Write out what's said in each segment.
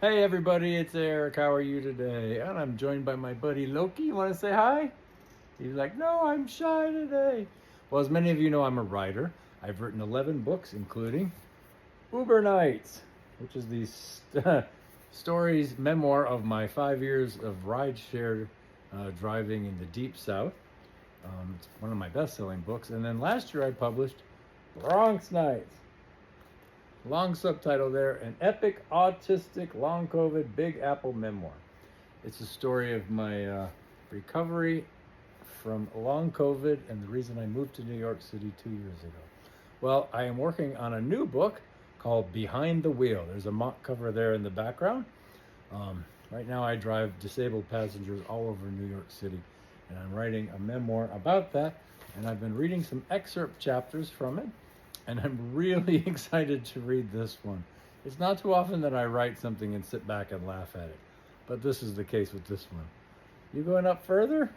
Hey everybody, it's Eric. How are you today? And I'm joined by my buddy Loki. You want to say hi? He's like, no, I'm shy today. Well, as many of you know, I'm a writer. I've written 11 books, including Uber Nights, which is the stories memoir of my 5 years of ride-share driving in the Deep South. It's one of my best-selling books. And then last year I published Bronx Nights. Long subtitle there, an epic autistic long COVID Big Apple memoir. It's a story of my recovery from long COVID and the reason I moved to New York City 2 years ago. Well, I am working on a new book called Behind the Wheel. There's a mock cover there in the background. Right now I drive disabled passengers all over New York City, and I'm writing a memoir about that, and I've been reading some excerpt chapters from it. And I'm really excited to read this one. It's not too often that I write something and sit back and laugh at it, but this is the case with this one. You going up further?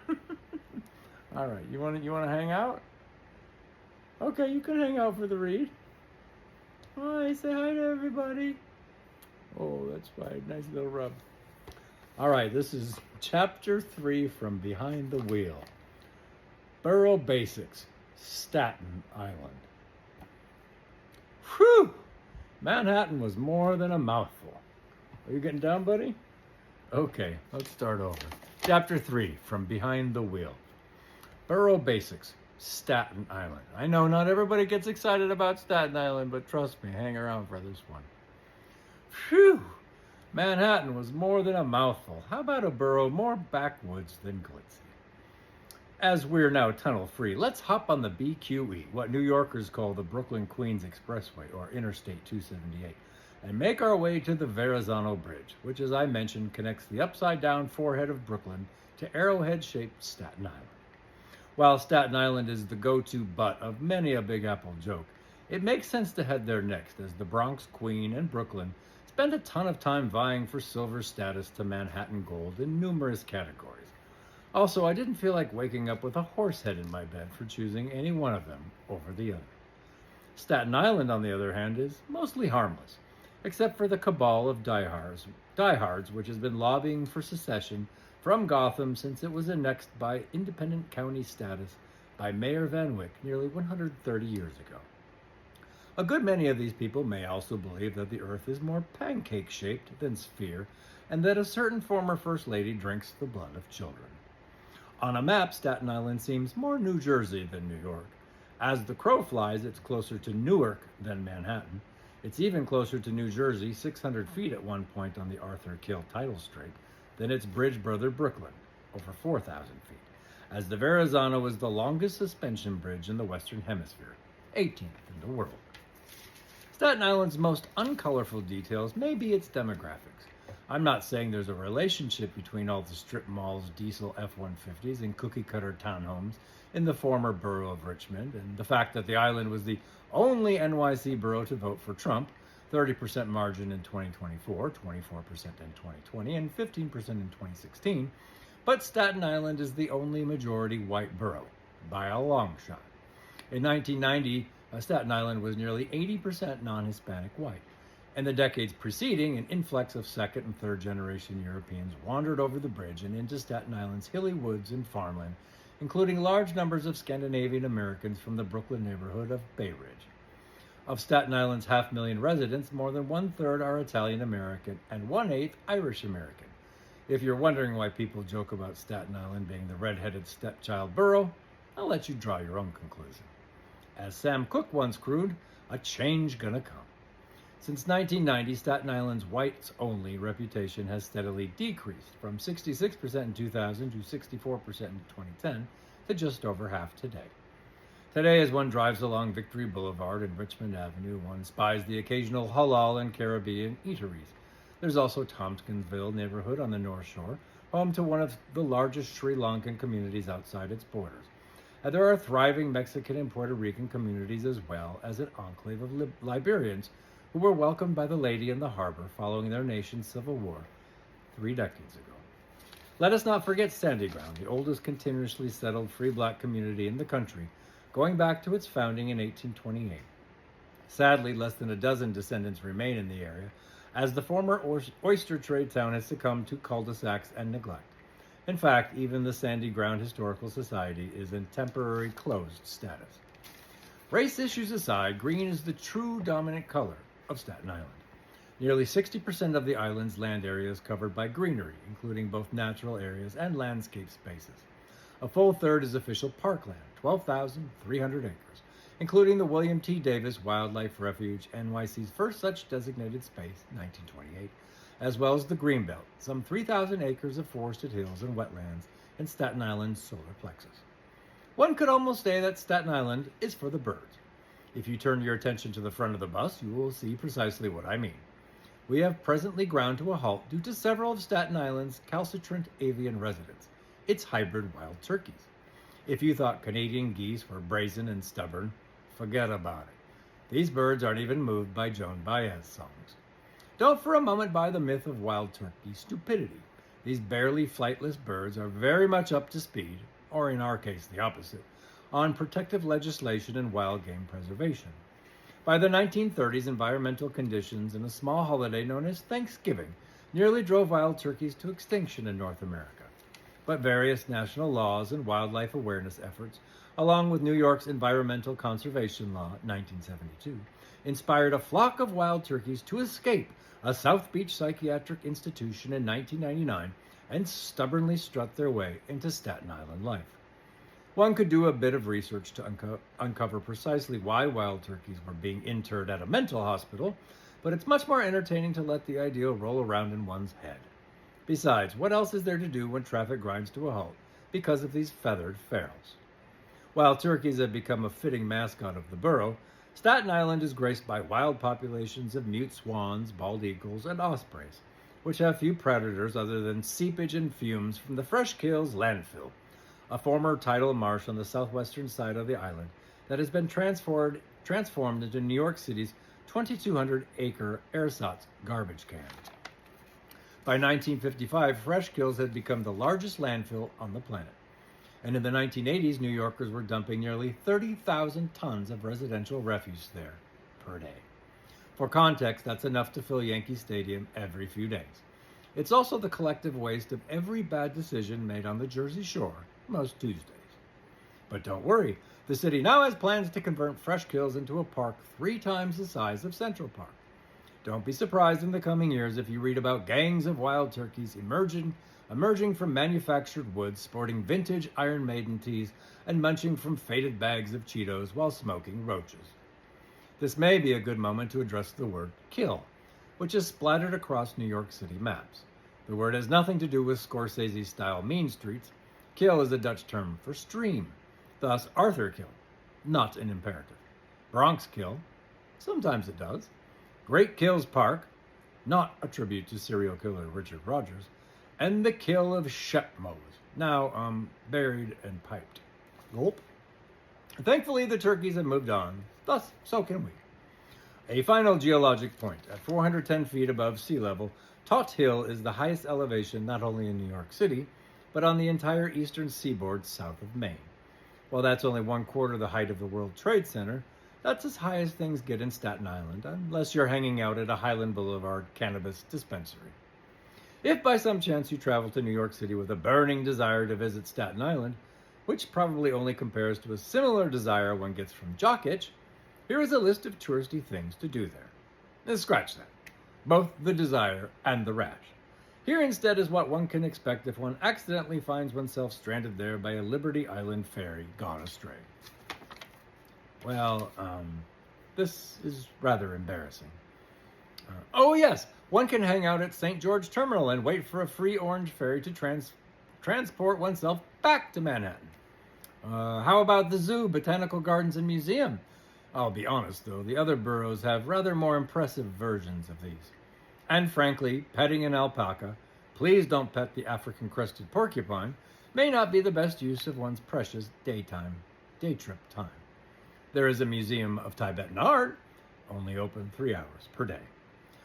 All right, you want to hang out? Okay, you can hang out for the read. Hi, say hi to everybody. Oh, that's fine. Nice little rub. All right, this is chapter 3 from Behind the Wheel. Boro Basics, Staten Island. Whew! Manhattan was more than a mouthful. Are you getting down, buddy? Okay, let's start over. Chapter 3 from Behind the Wheel. Boro Basics, Staten Island. I know not everybody gets excited about Staten Island, but trust me, hang around for this one. Phew! Manhattan was more than a mouthful. How about a borough more backwoods than glitzy? As we're now tunnel-free, let's hop on the BQE, what New Yorkers call the Brooklyn-Queens Expressway, or Interstate 278, and make our way to the Verrazano Bridge, which, as I mentioned, connects the upside-down forehead of Brooklyn to arrowhead-shaped Staten Island. While Staten Island is the go-to butt of many a Big Apple joke, it makes sense to head there next, as the Bronx, Queen, and Brooklyn spend a ton of time vying for silver status to Manhattan gold in numerous categories. Also, I didn't feel like waking up with a horse head in my bed for choosing any one of them over the other. Staten Island, on the other hand, is mostly harmless, except for the cabal of diehards which has been lobbying for secession from Gotham since it was annexed by independent county status by Mayor Van Wyck nearly 130 years ago. A good many of these people may also believe that the earth is more pancake-shaped than sphere, and that a certain former First Lady drinks the blood of children. On a map, Staten Island seems more New Jersey than New York. As the crow flies, it's closer to Newark than Manhattan. It's even closer to New Jersey, 600 feet at one point on the Arthur Kill tidal strait, than its bridge brother Brooklyn, over 4,000 feet, as the Verrazano is the longest suspension bridge in the Western Hemisphere, 18th in the world. Staten Island's most uncolorful details may be its demographics. I'm not saying there's a relationship between all the strip malls, diesel F-150s, and cookie-cutter townhomes in the former borough of Richmond, and the fact that the island was the only NYC borough to vote for Trump, 30% margin in 2024, 24% in 2020, and 15% in 2016, but Staten Island is the only majority white borough, by a long shot. In 1990, Staten Island was nearly 80% non-Hispanic white. In the decades preceding, an influx of second and third generation Europeans wandered over the bridge and into Staten Island's hilly woods and farmland, including large numbers of Scandinavian Americans from the Brooklyn neighborhood of Bay Ridge. Of Staten Island's 500,000 residents, more than 1/3 are Italian American and 1/8 Irish American. If you're wondering why people joke about Staten Island being the redheaded stepchild borough, I'll let you draw your own conclusion. As Sam Cooke once crooned, a change gonna come. Since 1990, Staten Island's whites-only reputation has steadily decreased from 66% in 2000 to 64% in 2010 to just over half today. Today, as one drives along Victory Boulevard and Richmond Avenue, one spies the occasional halal and Caribbean eateries. There's also Tompkinsville neighborhood on the North Shore, home to one of the largest Sri Lankan communities outside its borders. And there are thriving Mexican and Puerto Rican communities as well as an enclave of Liberians who were welcomed by the lady in the harbor following their nation's civil war 3 decades ago. Let us not forget Sandy Ground, the oldest continuously settled free black community in the country, going back to its founding in 1828. Sadly, less than a dozen descendants remain in the area, as the former oyster trade town has succumbed to cul-de-sacs and neglect. In fact, even the Sandy Ground Historical Society is in temporary closed status. Race issues aside, green is the true dominant color of Staten Island. Nearly 60% of the island's land area is covered by greenery, including both natural areas and landscape spaces. A full third is official parkland, 12,300 acres, including the William T. Davis Wildlife Refuge, NYC's first such designated space, 1928, as well as the Greenbelt, some 3,000 acres of forested hills and wetlands in Staten Island's solar plexus. One could almost say that Staten Island is for the birds. If you turn your attention to the front of the bus, you will see precisely what I mean. We have presently ground to a halt due to several of Staten Island's calcitrant avian residents, its hybrid wild turkeys. If you thought Canadian geese were brazen and stubborn, forget about it. These birds aren't even moved by Joan Baez songs. Don't for a moment buy the myth of wild turkey stupidity. These barely flightless birds are very much up to speed, or in our case the opposite, on protective legislation and wild game preservation. By the 1930s, environmental conditions and a small holiday known as Thanksgiving nearly drove wild turkeys to extinction in North America. But various national laws and wildlife awareness efforts, along with New York's Environmental Conservation Law, 1972, inspired a flock of wild turkeys to escape a South Beach psychiatric institution in 1999 and stubbornly strut their way into Staten Island life. One could do a bit of research to uncover precisely why wild turkeys were being interred at a mental hospital, but it's much more entertaining to let the idea roll around in one's head. Besides, what else is there to do when traffic grinds to a halt because of these feathered pharaohs? While turkeys have become a fitting mascot of the borough, Staten Island is graced by wild populations of mute swans, bald eagles, and ospreys, which have few predators other than seepage and fumes from the Fresh Kills landfill, a former tidal marsh on the southwestern side of the island that has been transformed into New York City's 2,200-acre ersatz garbage can. By 1955, Fresh Kills had become the largest landfill on the planet. And in the 1980s, New Yorkers were dumping nearly 30,000 tons of residential refuse there per day. For context, that's enough to fill Yankee Stadium every few days. It's also the collective waste of every bad decision made on the Jersey Shore most Tuesdays. But don't worry, the city now has plans to convert Fresh Kills into a park 3 times the size of Central Park. Don't be surprised in the coming years if you read about gangs of wild turkeys emerging from manufactured woods, sporting vintage Iron Maiden tees, and munching from faded bags of Cheetos while smoking roaches. This may be a good moment to address the word kill, which is splattered across New York City maps. The word has nothing to do with Scorsese-style mean streets. Kill is a Dutch term for stream, thus Arthur Kill, not an imperative. Bronx Kill, sometimes it does. Great Kills Park, not a tribute to serial killer Richard Rogers, and the kill of Shepmose, now buried and piped. Gulp. Thankfully, the turkeys have moved on, thus so can we. A final geologic point. At 410 feet above sea level, Tot Hill is the highest elevation not only in New York City, but on the entire eastern seaboard south of Maine. While that's only 1/4 the height of the World Trade Center, that's as high as things get in Staten Island, unless you're hanging out at a Highland Boulevard cannabis dispensary. If by some chance you travel to New York City with a burning desire to visit Staten Island, which probably only compares to a similar desire one gets from Jock Itch, here is a list of touristy things to do there. Now, scratch that. Both the desire and the rash. Here instead is what one can expect if one accidentally finds oneself stranded there by a Liberty Island ferry gone astray. Well, this is rather embarrassing. Oh yes, one can hang out at St. George Terminal and wait for a free orange ferry to transport oneself back to Manhattan. How about the zoo, botanical gardens, and museum? I'll be honest though, the other boroughs have rather more impressive versions of these. And frankly, petting an alpaca, please don't pet the African-crested porcupine, may not be the best use of one's precious day trip time. There is a museum of Tibetan art, only open 3 hours per day.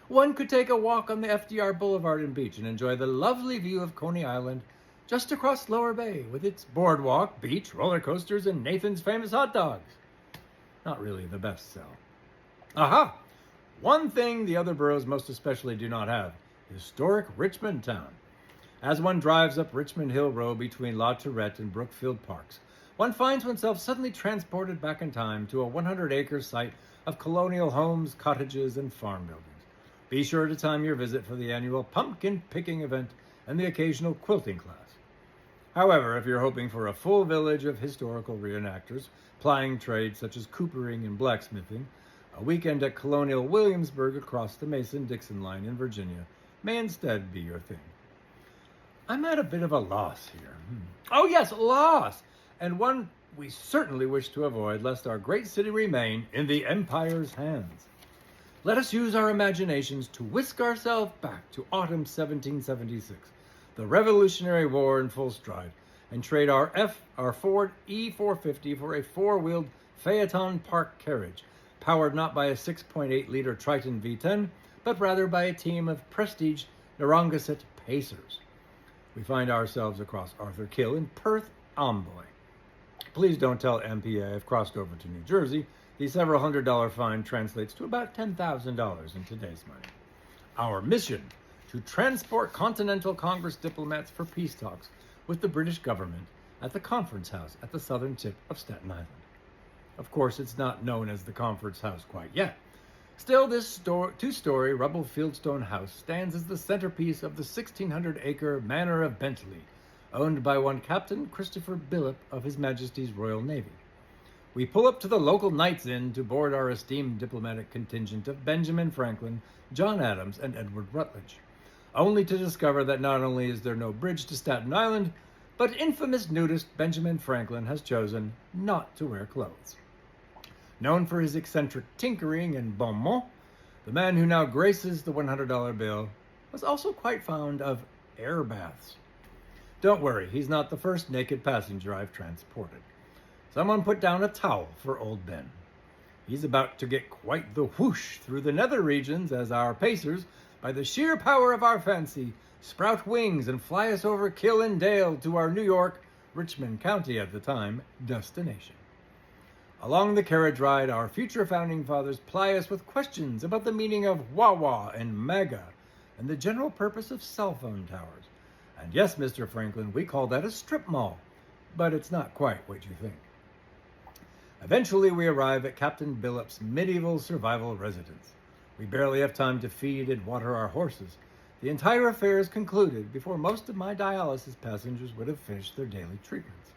One could take a walk on the FDR Boulevard and beach and enjoy the lovely view of Coney Island just across Lower Bay with its boardwalk, beach, roller coasters, and Nathan's famous hot dogs. Not really the best sell. Aha! One thing the other boroughs most especially do not have: historic Richmond town. As one drives up Richmond Hill Road between La Tourette and Brookfield Parks, one finds oneself suddenly transported back in time to a 100-acre site of colonial homes, cottages, and farm buildings. Be sure to time your visit for the annual pumpkin picking event and the occasional quilting class. However, if you're hoping for a full village of historical reenactors plying trades such as coopering and blacksmithing, a weekend at Colonial Williamsburg across the Mason-Dixon line in Virginia may instead be your thing. I'm at a bit of a loss here. Oh yes, loss! And one we certainly wish to avoid, lest our great city remain in the Empire's hands. Let us use our imaginations to whisk ourselves back to autumn 1776, the Revolutionary War in full stride, and trade our Ford E450 for a four-wheeled Phaeton Park carriage, powered not by a 6.8-liter Triton V10, but rather by a team of prestige Narragansett Pacers. We find ourselves across Arthur Kill in Perth Amboy. Please don't tell MPA I've crossed over to New Jersey. The several $100 fine translates to about $10,000 in today's money. Our mission: to transport Continental Congress diplomats for peace talks with the British government at the Conference House at the southern tip of Staten Island. Of course, it's not known as the Conference House quite yet. Still, this two-story rubble fieldstone house stands as the centerpiece of the 1,600-acre Manor of Bentley, owned by one Captain Christopher Billop of His Majesty's Royal Navy. We pull up to the local Knights Inn to board our esteemed diplomatic contingent of Benjamin Franklin, John Adams, and Edward Rutledge, only to discover that not only is there no bridge to Staten Island, but infamous nudist Benjamin Franklin has chosen not to wear clothes. Known for his eccentric tinkering and bon mot, the man who now graces the $100 bill was also quite fond of air baths. Don't worry, he's not the first naked passenger I've transported. Someone put down a towel for old Ben. He's about to get quite the whoosh through the nether regions as our pacers, by the sheer power of our fancy, sprout wings and fly us over Kill and Dale to our New York, Richmond County at the time, destination. Along the carriage ride, our future founding fathers ply us with questions about the meaning of Wawa and MAGA and the general purpose of cell phone towers. And yes, Mr. Franklin, we call that a strip mall, but it's not quite what you think. Eventually, we arrive at Captain Billop's medieval survival residence. We barely have time to feed and water our horses. The entire affair is concluded before most of my dialysis passengers would have finished their daily treatments.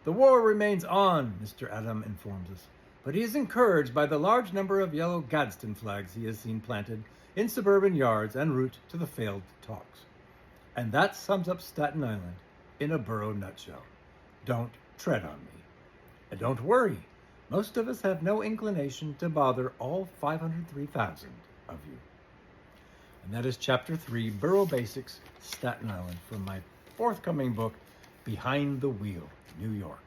The war remains on, Mr. Adam informs us, but he is encouraged by the large number of yellow Gadsden flags he has seen planted in suburban yards en route to the failed talks. And that sums up Staten Island in a borough nutshell. Don't tread on me. And don't worry, most of us have no inclination to bother all 503,000 of you. And that is Chapter 3, Boro Basics, Staten Island, from my forthcoming book, Behind the Wheel, New York,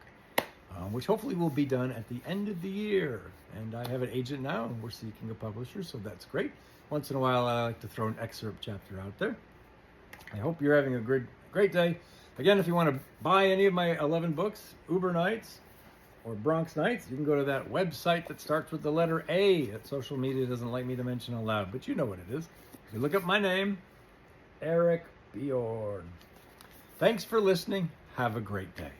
which hopefully will be done at the end of the year. And I have an agent now, and we're seeking a publisher, so that's great. Once in a while, I like to throw an excerpt chapter out there. I hope you're having a great day. Again, if you want to buy any of my 11 books, Uber Nights or Bronx Nights, you can go to that website that starts with the letter A that social media doesn't like me to mention aloud, but you know what it is. If you look up my name, Eric Bjorn. Thanks for listening. Have a great day.